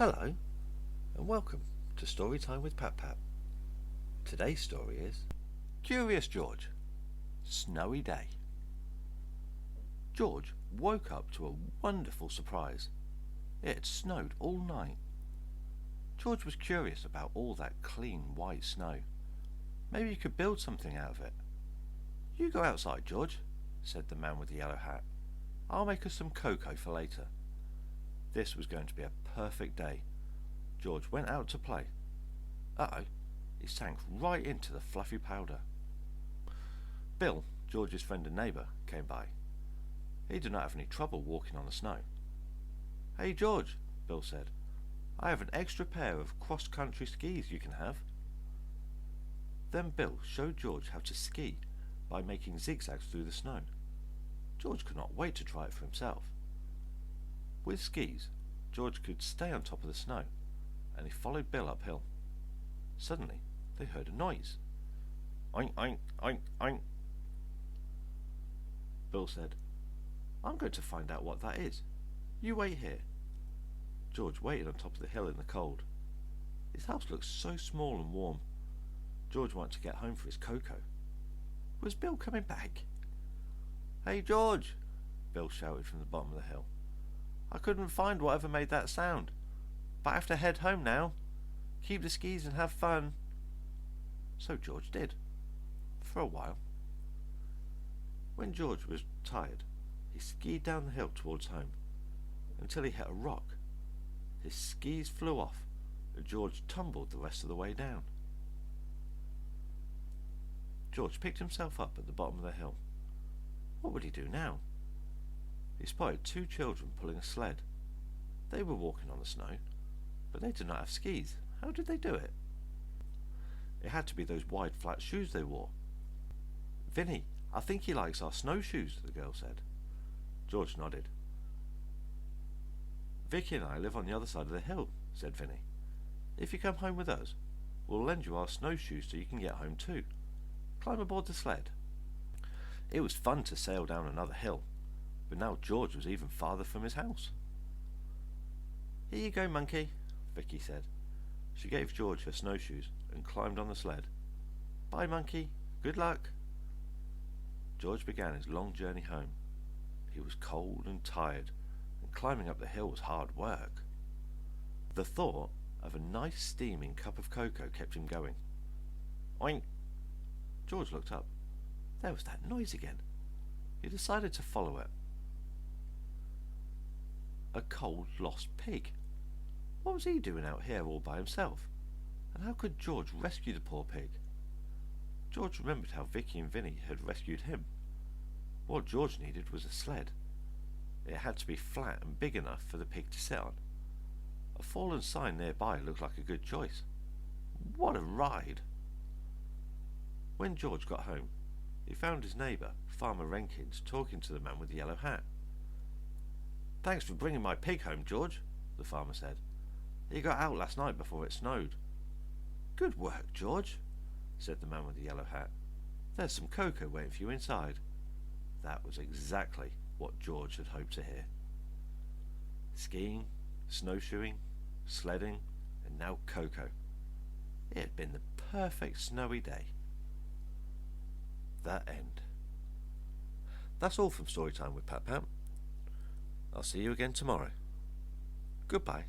Hello, and welcome to Storytime with Pap-Pap. Today's story is Curious George, Snowy Day. George woke up to a wonderful surprise. It had snowed all night. George was curious about all that clean white snow. Maybe you could build something out of it. You go outside, George, said the man with the yellow hat. I'll make us some cocoa for later. This was going to be a perfect day. George went out to play. Uh-oh, he sank right into the fluffy powder. Bill, George's friend and neighbour, came by. He did not have any trouble walking on the snow. Hey George, Bill said, I have an extra pair of cross-country skis you can have. Then Bill showed George how to ski by making zigzags through the snow. George could not wait to try it for himself. With skis, George could stay on top of the snow, and he followed Bill uphill. Suddenly, they heard a noise. Oink, oink, oink, oink. Bill said, I'm going to find out what that is. You wait here. George waited on top of the hill in the cold. His house looked so small and warm. George wanted to get home for his cocoa. Was Bill coming back? Hey George, Bill shouted from the bottom of the hill. I couldn't find whatever made that sound, but I have to head home now. Keep the skis and have fun. So George did, for a while. When George was tired, he skied down the hill towards home, until he hit a rock. His skis flew off, and George tumbled the rest of the way down. George picked himself up at the bottom of the hill. What would he do now? He spotted two children pulling a sled. They were walking on the snow, but they did not have skis. How did they do it? It had to be those wide flat shoes they wore. Vinny, I think he likes our snowshoes, the girl said. George nodded. Vicky and I live on the other side of the hill, said Vinny. If you come home with us, we'll lend you our snowshoes so you can get home too. Climb aboard the sled. It was fun to sail down another hill, but now George was even farther from his house. Here you go, monkey, Vicky said. She gave George her snowshoes and climbed on the sled. Bye, monkey. Good luck. George began his long journey home. He was cold and tired, and climbing up the hill was hard work. The thought of a nice steaming cup of cocoa kept him going. Oink! George looked up. There was that noise again. He decided to follow it. A cold, lost pig. What was he doing out here all by himself? And how could George rescue the poor pig? George remembered how Vicky and Vinny had rescued him. What George needed was a sled. It had to be flat and big enough for the pig to sit on. A fallen sign nearby looked like a good choice. What a ride! When George got home, he found his neighbour, Farmer Renkins, talking to the man with the yellow hat. Thanks for bringing my pig home, George, the farmer said. He got out last night before it snowed. Good work, George, said the man with the yellow hat. There's some cocoa waiting for you inside. That was exactly what George had hoped to hear. Skiing, snowshoeing, sledding, and now cocoa. It had been the perfect snowy day. The end. That's all from Storytime with Pap-Pap. I'll see you again tomorrow. Goodbye.